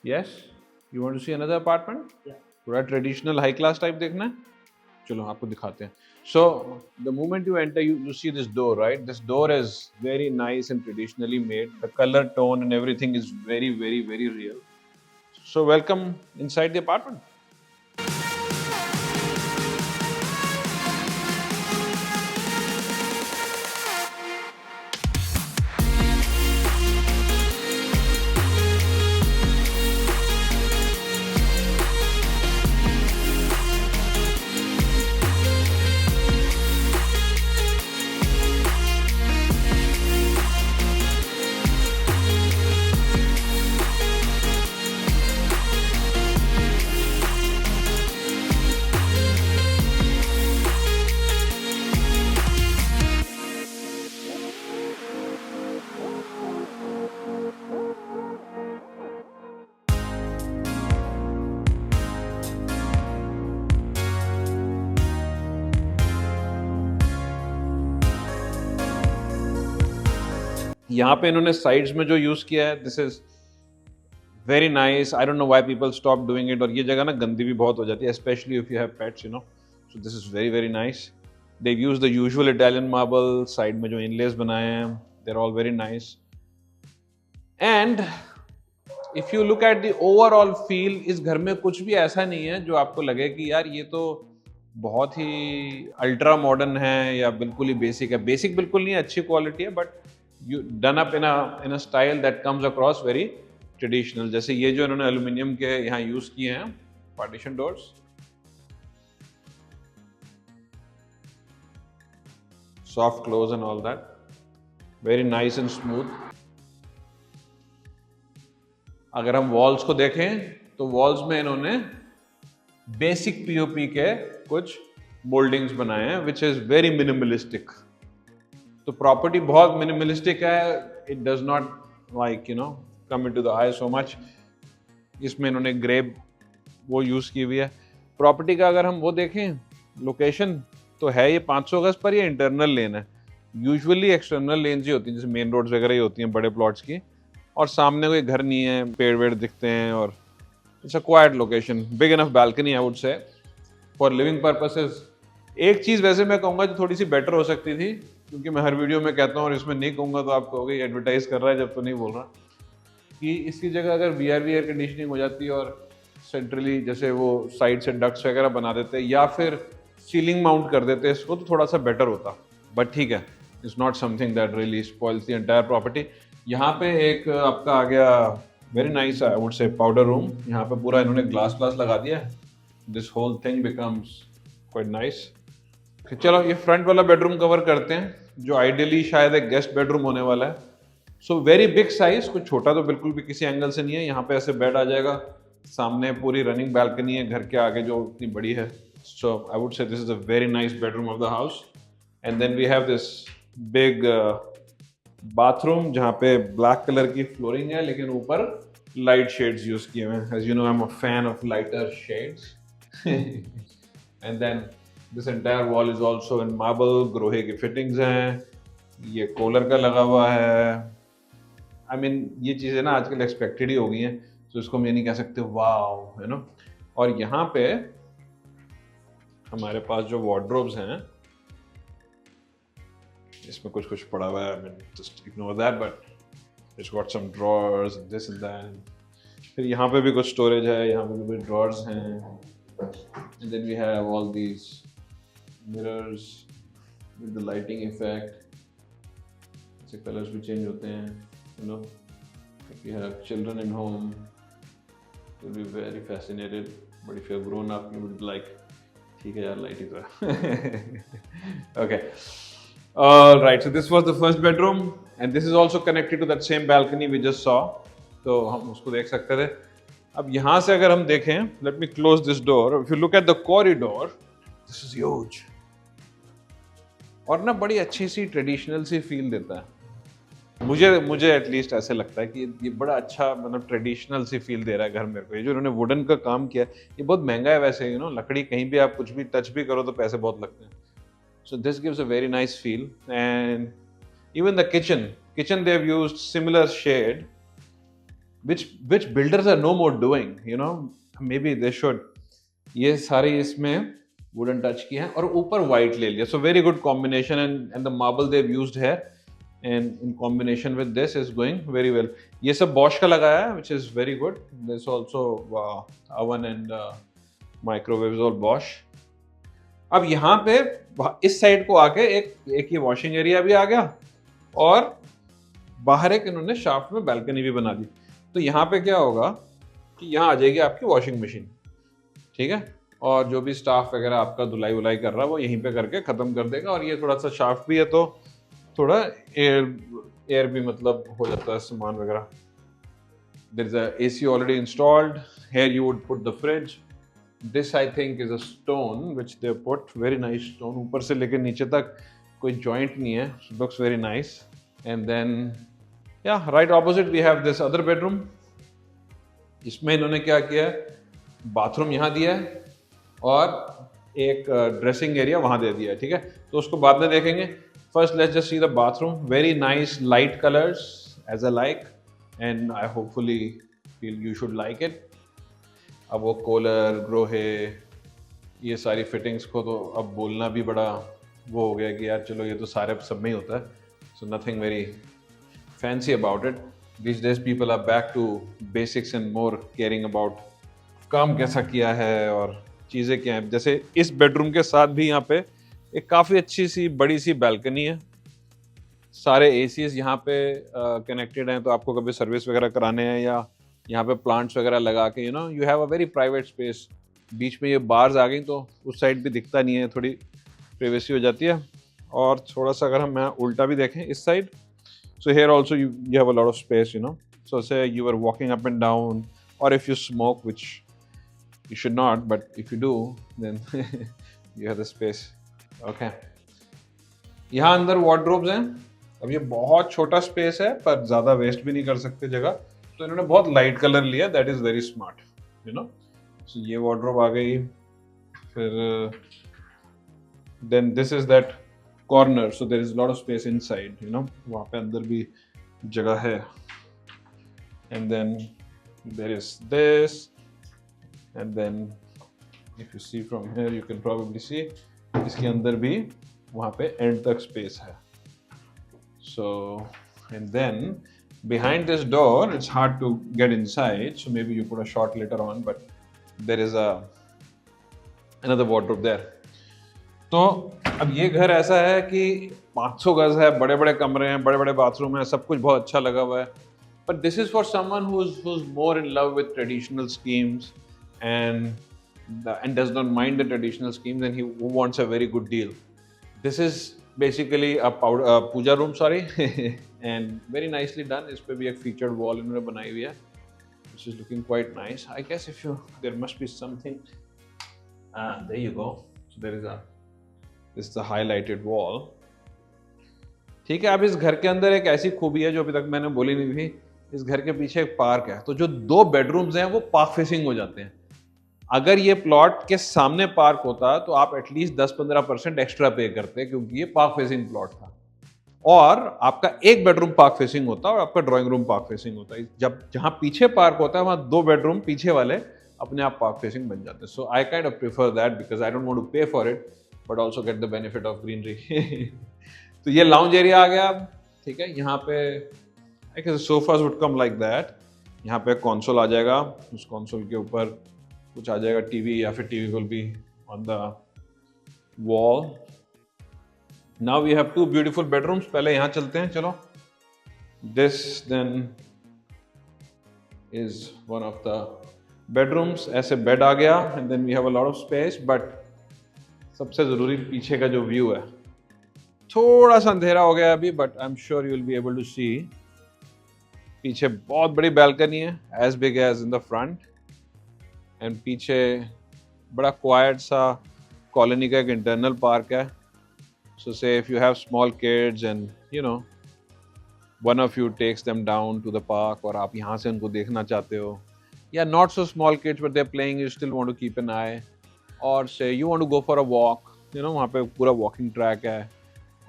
Yes, you want to see another apartment? Yeah. थोड़ा traditional high class type देखना है? चलो आपको दिखाते हैं. So the moment you enter, you see this door, right? This door is very nice and traditionally made. The color tone and everything is very, very, very real. So welcome inside the apartment. यहाँ पे इन्होंने sides में जो use किया है, this is very nice. I don't know why people stop doing it. और ये जगह ना गंदी भी बहुत हो जाती है, specially if you have pets, you know. So this is very very nice. They use the usual Italian marble. Side में जो इनलेस बनाए हैं, they are all very nice. And if you look at the overall feel, इस घर में कुछ भी ऐसा नहीं है जो आपको लगे कि यार ये तो बहुत ही अल्ट्रा मॉडर्न है या बिल्कुल ही बेसिक है. बेसिक बिल्कुल नहीं, अच्छी क्वालिटी है, but you done up in a style that comes across very traditional. जैसे ये जो इन्होंने एल्यूमिनियम के यहाँ यूज किए हैं partition doors, soft close and all that, very nice and smooth. अगर हम वॉल्स को देखें तो वॉल्स में इन्होंने बेसिक पीओपी के कुछ मोल्डिंग्स बनाए हैं, विच इज वेरी मिनिमलिस्टिक. तो प्रॉपर्टी बहुत मिनिमलिस्टिक है. It does not like come into the I so much. इसमें इन्होंने ग्रे वो यूज की हुई है. प्रॉपर्टी का अगर हम वो देखें लोकेशन, तो है ये 500 गज पर. ये इंटरनल लेन है. यूजुअली एक्सटर्नल लेन ही होती हैं, जैसे मेन रोड्स वगैरह ही होती हैं बड़े प्लॉट्स की. और सामने कोई घर नहीं है, पेड़ वेड़ दिखते हैं, और it's a quite location. Big enough balcony I would से फॉर लिविंग पर्पसेस. एक चीज़ वैसे मैं कहूँगा जो थोड़ी सी बेटर हो सकती थी, क्योंकि मैं हर वीडियो में कहता हूँ और इसमें नहीं कहूँगा तो आप कहोगे एडवर्टाइज कर रहा है जब तो नहीं बोल रहा, कि इसकी जगह अगर वीआरवी एयर कंडीशनिंग हो जाती और सेंट्रली जैसे वो साइड से डक्ट्स वगैरह बना देते या फिर सीलिंग माउंट कर देते इसको, तो थोड़ा सा बेटर होता. बट ठीक है, it's not something that really spoils the entire property. यहाँ पे एक आपका आ गया very nice I would say powder room. यहाँ पे पूरा इन्होंने ग्लास लगा दिया है. This whole thing becomes quite nice. चलो ये फ्रंट वाला बेडरूम कवर करते हैं, जो आइडियली शायद एक गेस्ट बेडरूम होने वाला है. सो वेरी बिग साइज, कुछ छोटा तो बिल्कुल भी किसी एंगल से नहीं है. यहाँ पे ऐसे बेड आ जाएगा. सामने पूरी रनिंग बैल्कनी है घर के आगे जो इतनी बड़ी है. So I would say this is a very nice bedroom of the house. And then we have this big bathroom, जहाँ पे ब्लैक कलर की फ्लोरिंग है, लेकिन ऊपर लाइट शेड्स यूज किए हुए हैं. As you know I am a fan of lighter shades. And then this entire wall is also in marble. Grohe की फिटिंग्स हैं. ये कॉलर का लगा हुआ है. आई मीन ये चीज़ें ना आजकल एक्सपेक्टेड ही हो गई हैं, तो इसको हम ये नहीं कह सकते वाव, यू नो. और यहाँ पे हमारे पास जो वार्डरोब्स हैं, इसमें कुछ कुछ पड़ा हुआ है. I mean just ignore that, but it's got some drawers and this and that. फिर यहाँ पे भी कुछ स्टोरेज है. यहाँ पे भी ड्रॉर्स हैं. And then we have all these mirrors with the lighting effect. ऐसे कलर्स भी चेंज होते हैं, you know. If you have children in home, you'll be very fascinated. But if you're grown up, you would be like, ठीक है यार, light ही तो है. Okay. All right. So this was the first bedroom, and this is also connected to that same balcony we just saw. तो हम उसको देख सकते थे. अब यहाँ से अगर हम देखें, let me close this door. If you look at the corridor, this is huge. और ना बड़ी अच्छी सी ट्रेडिशनल सी फील देता है. मुझे एटलीस्ट ऐसे लगता है कि ये बड़ा अच्छा मतलब ट्रेडिशनल सी फील दे रहा है घर मेरे को. ये जो इन्होंने वुडन का काम किया है, ये बहुत महंगा है वैसे, यू नो. लकड़ी कहीं भी आप कुछ भी टच भी करो तो पैसे बहुत लगते हैं. So this gives a very nice feel. And even the kitchen they have used similar shade which builders are no more doing, you know, maybe they should. ये सारे इसमें वुडन टच किया है और ऊपर वाइट ले लिया, so very good combination, and the marble they used है and in combination with this is going very well. ये सब Bosch का लगाया है which is very good. There's also oven and microwaves all Bosch. अब यहाँ पे इस साइड को आके एक ये वॉशिंग एरिया भी आ गया और बाहर एक इन्होंने शाफ्ट में बैल्कनी भी बना दी। तो यहाँ पे क्या होगा कि यहाँ आ जाएगी आपकी वॉशिंग मशीन, ठीक है, और जो भी स्टाफ वगैरह आपका धुलाई वुलाई कर रहा है वो यहीं पे करके खत्म कर देगा। और ये थोड़ा सा शाफ्ट भी है तो थोड़ा एयर भी मतलब हो जाता है सामान वगैरह। There is a AC already installed, here you would put the fridge. This I think is a stone which they put, very nice stone, ऊपर से लेकर नीचे तक कोई जॉइंट नहीं है, looks very nice. And then या right opposite we have this other bedroom. इसमें इन्होंने क्या किया है, बाथरूम यहाँ दिया है और एक ड्रेसिंग एरिया वहाँ दे दिया है, ठीक है, तो उसको बाद में देखेंगे। First, let's just see the bathroom. Very nice light colors, as I like, and I hopefully feel you should like it. अब वो कॉलर ग्रोहे ये सारी फिटिंग्स को तो अब बोलना भी बड़ा वो हो गया कि यार चलो ये तो सारे सब में ही होता है, so nothing very fancy about it. These days people are back to basics and more caring about काम कैसा किया है और चीज़ें क्या हैं। जैसे इस बेडरूम के साथ भी यहाँ पे एक काफ़ी अच्छी सी बड़ी सी बैल्कनी है, सारे एसीज यहाँ पे कनेक्टेड हैं, तो आपको कभी सर्विस वगैरह कराने हैं या यहाँ पे प्लांट्स वगैरह लगा के, you know, you have a very private space. बीच में ये बार्स आ गई तो उस साइड भी दिखता नहीं है, थोड़ी प्राइवेसी हो जाती है। और थोड़ा सा अगर हम यहाँ उल्टा भी देखें इस side, so here also you have a lot of space, you know, so say you are walking up and down, और if you smoke, which you should not, but if you do then you have the space. Okay, यहाँ अंदर wardrobes हैं। अब ये बहुत छोटा space है पर ज़्यादा वेस्ट भी नहीं कर सकते जगह, तो इन्होंने बहुत लाइट कलर लिया, that is very smart, you know. So ये वार्डरोब आ गई, फिर then this is that corner, so there is lot of space inside, you know, वहाँ पे अंदर भी जगह है। And then there is this, and then if you see from here you can probably see इसके अंदर भी वहाँ पे एंड तक स्पेस है। So and then behind this door it's hard to get inside, so maybe you put a shot later on, but there is another wardrobe there. तो अब ये घर ऐसा है कि 500 गज है, बड़े बड़े कमरे हैं, बड़े बड़े बाथरूम हैं, सब कुछ बहुत अच्छा लगा हुआ है, but this is for someone who's more in love with traditional schemes and does not mind the traditional schemes, and who wants a very good deal. This is basically a puja room, sorry, and very nicely done. इस पे भी एक featured wall इन्होंने बनाई हुई है, which is looking quite nice. I guess if you, there must be something. There you go. So there is this is the highlighted wall. ठीक है, अब इस घर के अंदर एक ऐसी खूबी है जो अभी तक मैंने बोली नहीं थी। इस घर के पीछे एक पार्क है, तो जो 2 बेडरूम्स हैं वो पार्क फेसिंग हो जाते हैं। अगर ये प्लॉट के सामने पार्क होता तो आप एटलीस्ट 10-15% एक्स्ट्रा पे करते, क्योंकि ये पार्क फेसिंग प्लॉट था, और आपका एक बेडरूम पार्क फेसिंग होता और आपका ड्राइंग रूम पार्क फेसिंग होता। जब जहां पीछे पार्क होता है वहां 2 बेडरूम पीछे वाले अपने आप पार्क फेसिंग बन जाते हैं। So I kind of prefer that because I don't want to pay for it but also get the benefit of greenery. तो ये लाउंज एरिया आ गया, ठीक है। यहाँ पे I guess sofas would come like that. यहाँ पे कंसोल आ जाएगा, उस कंसोल के ऊपर कुछ आ जाएगा टीवी, या फिर TV will be on the wall. Now we have 2 beautiful bedrooms. पहले यहाँ चलते हैं, चलो। This then is one of the bedrooms. ऐसे बेड आ गया and then we have a lot of space, but सबसे जरूरी पीछे का जो व्यू है। थोड़ा सा अंधेरा हो गया अभी, but I am sure you will be able to see. पीछे बहुत बड़ी बैल्कनी है, as big as in the front, and पीछे बड़ा क्वाइट सा कॉलोनी का एक इंटरनल पार्क है। So say if you have small kids and you know one of you takes them down to the park, और आप यहाँ से उनको देखना चाहते हो, या not so small kids but they are playing, you still want to keep an eye, और say you want to go for a walk, you know, वहाँ पे पूरा वॉकिंग ट्रैक है,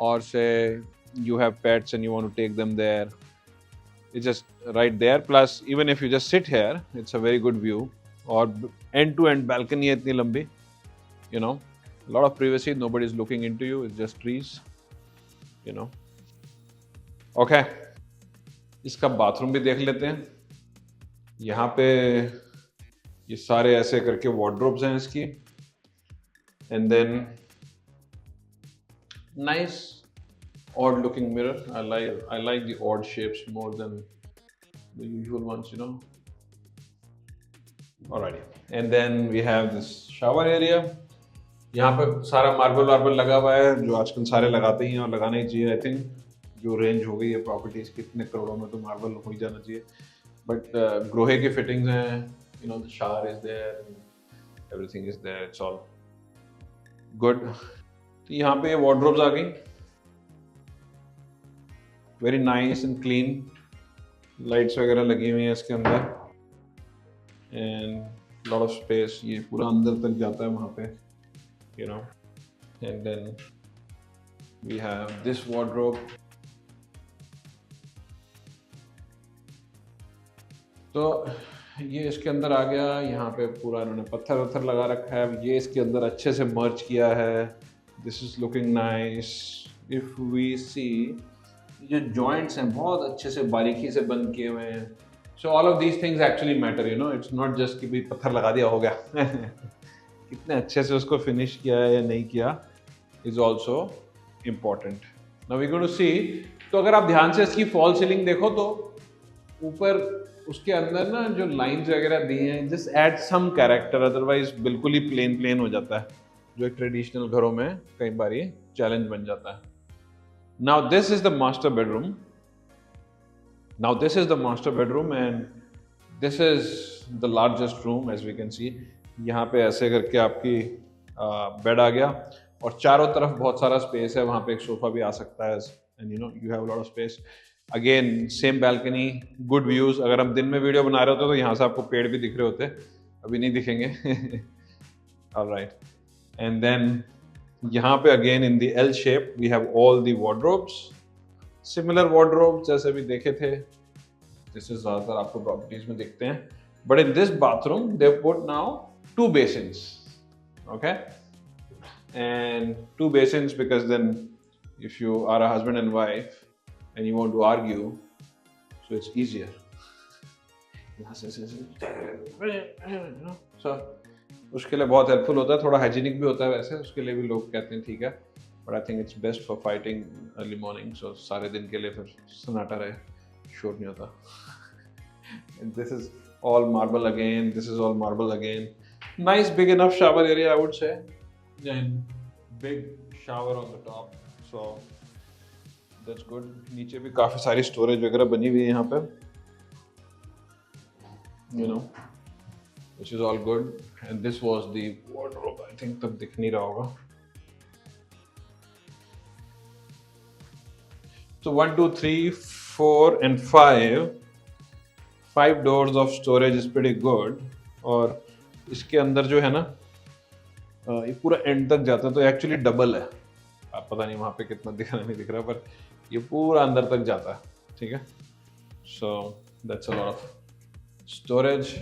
और say you have pets and you want to take them there. it's just right there. Plus even if you just sit here, it's a very good view. और end to end balcony है इतनी लंबी, you know, a lot of privacy, nobody is looking into you, it's just trees, you know. Okay, इसका bathroom भी देख लेते हैं। यहाँ पे ये सारे ऐसे करके वार्डरोब्स हैं इसकी, and then nice odd looking mirror. I like the odd shapes more than the usual ones, you know. Alrighty, and then we have this shower area. यहाँ पे सारा मार्बल लगा हुआ है, जो आजकल सारे लगाते ही हैं और लगाना ही चाहिए। आई थिंक जो रेंज हो गई है प्रॉपर्टीज कितने करोड़ों में, तो मार्बल हो ही जाना चाहिए। बट ग्रोहे की फिटिंग्स हैं, you know, the shower is there, everything is there, it's all good. तो यहाँ पे वार्डरोब्स आ गई, very nice and clean, lights वगैरह लगी हुई हैं इसके अंदर, एंड लॉट ऑफ स्पेस। ये पूरा अंदर तक जाता है वहाँ पे, you know. And then we have this wardrobe. तो ये इसके अंदर आ गया। यहाँ पे पूरा इन्होंने पत्थर वत्थर लगा रखा है, ये इसके अंदर अच्छे से मर्ज किया है। This is looking nice. If we see, जो जॉइंट्स हैं बहुत अच्छे से बारीकी से बंद किए हुए हैं। So all of these things actually matter, you know. It's not just कि भाई पत्थर लगा दिया हो गया कितने अच्छे से उसको फिनिश किया है या नहीं किया is also important. Now we going to see. तो अगर आप ध्यान से इसकी फॉल सीलिंग देखो तो ऊपर उसके अंदर ना जो लाइंस वगैरह दी हैं, just add some character, otherwise बिल्कुल ही प्लेन हो जाता है, जो एक ट्रेडिशनल घरों में कई बार ये चैलेंज बन जाता है। Now this is the master bedroom. And this is the largest room as we can see. यहाँ पे ऐसे करके आपकी बेड आ गया और चारों तरफ बहुत सारा स्पेस है। वहाँ पे एक सोफा भी आ सकता है, and you know you have a lot of space. Again same balcony, good views. अगर हम दिन में वीडियो बना रहे होते तो यहाँ से आपको पेड़ भी दिख रहे होते, अभी नहीं दिखेंगे all right, and then यहाँ पे again in the L shape we have all the wardrobes, similar wardrobes जैसे भी देखे थे, जैसे ज्यादातर आपको प्रॉपर्टीज में दिखते हैं। But in this bathroom they put now 2 basins, okay, and 2 basins because then if you are a husband and wife and you want to argue, so it's easier. So उसके लिए बहुत हेल्पफुल होता है, थोड़ा hygienic भी होता है वैसे, उसके लिए भी लोग कहते हैं ठीक है, but I think it's best for fighting early morning, so सारे दिन के लिए फिर सन्नाटा रहे, शोर नहीं होता। This is all marble again, this is all marble again. Nice big enough shower area I would से, and big shower on the top, so that's good. नीचे भी काफी सारी स्टोरेज वगैरह बनी हुई है यहाँ पे, you no, which is all good. And this was the wardrobe. I think तब दिख नहीं रहा होगा। So 1 2 3 4 and 5 doors of storage is pretty good. और इसके अंदर जो है ना, ये पूरा एंड तक जाता है, तो एक्चुअली डबल है। आप पता नहीं वहाँ पे कितना दिख रहा नहीं दिख रहा, पर ये पूरा अंदर तक जाता है, ठीक है। So that's a lot of storage.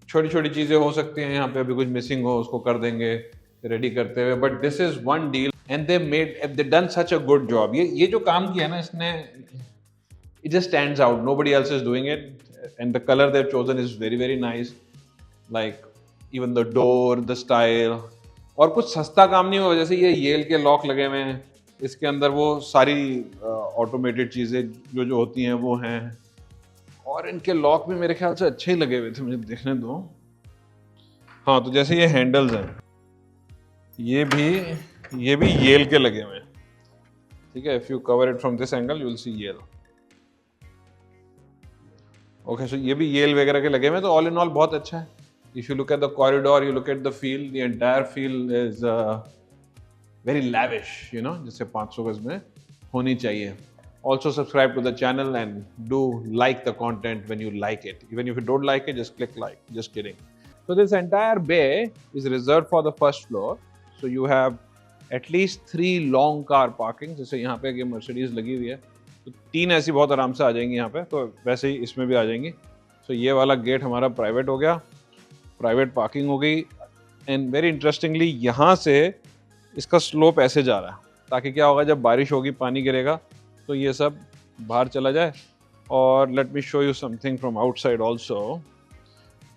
छोटी छोटी चीजें हो सकती हैं यहाँ पे, अभी कुछ मिसिंग हो उसको कर देंगे रेडी करते हुए, but this is one deal and they done such a good job. ये जो काम किया ना इसने, it just stands out, nobody else is doing it, and the colour they have chosen is very very nice, like even the door, the style. और कुछ सस्ता काम नहीं हुआ, जैसे ये येल के लॉक लगे हुए हैं, इसके अंदर वो सारी ऑटोमेटेड चीजें जो होती हैं वो हैं, और इनके लॉक भी मेरे ख्याल से अच्छे ही लगे हुए थे, मुझे देखने दो। हाँ, तो जैसे ये हैंडल्स हैं, ये भी येल के लगे हुए हैं, ठीक है। If you cover it from this angle you will see येल, ओके। सो ये भी येल वगैरह के लगे हुए हैं, तो ऑल इन ऑल बहुत अच्छा है। If you look at the corridor, you look at the feel, the entire feel is very lavish, you know, जैसे 500 गज में होनी चाहिए। Also subscribe to the channel and do like the content when you like it. Even if you don't like it, just click like. Just kidding. So this entire bay is reserved for the first floor. So you have at least 3 long car parkings. जैसे यहाँ पे ये Mercedes लगी हुई है, तो 3 ऐसी बहुत आराम से आ जाएंगी यहाँ पे, तो वैसे ही इसमें भी आ जाएंगी। तो ये वाला गेट हमारा प्राइवेट हो गया, प्राइवेट पार्किंग हो गई। एंड वेरी इंटरेस्टिंगली यहाँ से इसका स्लोप ऐसे जा रहा है, ताकि क्या होगा जब बारिश होगी, पानी गिरेगा, तो ये सब बाहर चला जाए। और let me show you something from outside also,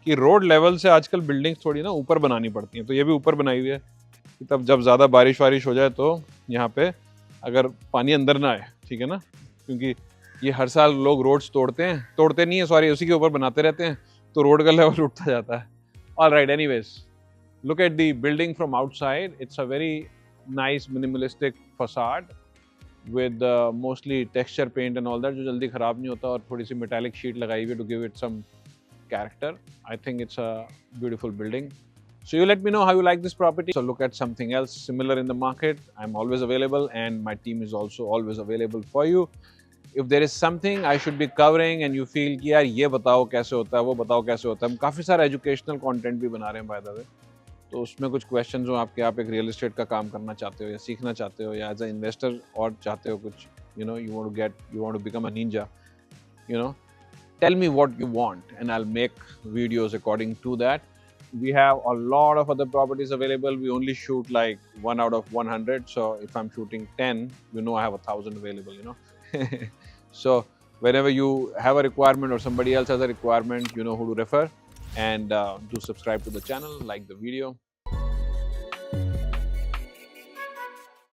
कि रोड लेवल से आजकल बिल्डिंग्स थोड़ी ना ऊपर बनानी पड़ती हैं, तो ये भी ऊपर बनाई हुई है कि तब जब ज़्यादा बारिश वारिश हो जाए तो यहाँ पे अगर पानी अंदर ना आए, ठीक है ना, क्योंकि ये हर साल लोग रोड्स तोड़ते नहीं है, सॉरी, उसी के ऊपर बनाते रहते हैं, तो रोड का लेवल उठता जाता है। Alright, anyways, look at the building from outside. It's a very nice minimalistic facade with mostly texture paint and all that, जो जल्दी खराब नहीं होता, और थोड़ी सी metallic sheet लगाई हुई to give it some character. I think it's a beautiful building. So you let me know how you like this property. So look at something else similar in the market. I'm always available and my team is also always available for you. If there is something I should be covering and you feel कि यार ये बताओ कैसे होता है, वो बताओ कैसे होता है, हम काफ़ी सारा एजुकेशनल कंटेंट भी बना रहे हैं by the way, तो उसमें कुछ क्वेश्चंस हो आपके, आप एक रियल एस्टेट का काम करना चाहते हो या सीखना चाहते हो, या एज अ इन्वेस्टर और चाहते हो कुछ, you want to become a ninja, tell me what you want and I'll make videos according to that. We have a lot of other properties available. We only shoot like 1 out of 100. So if I'm shooting 10, I have 1,000 available, So whenever you have a requirement or somebody else has a requirement, you know who to refer. And do subscribe to the channel, like the video.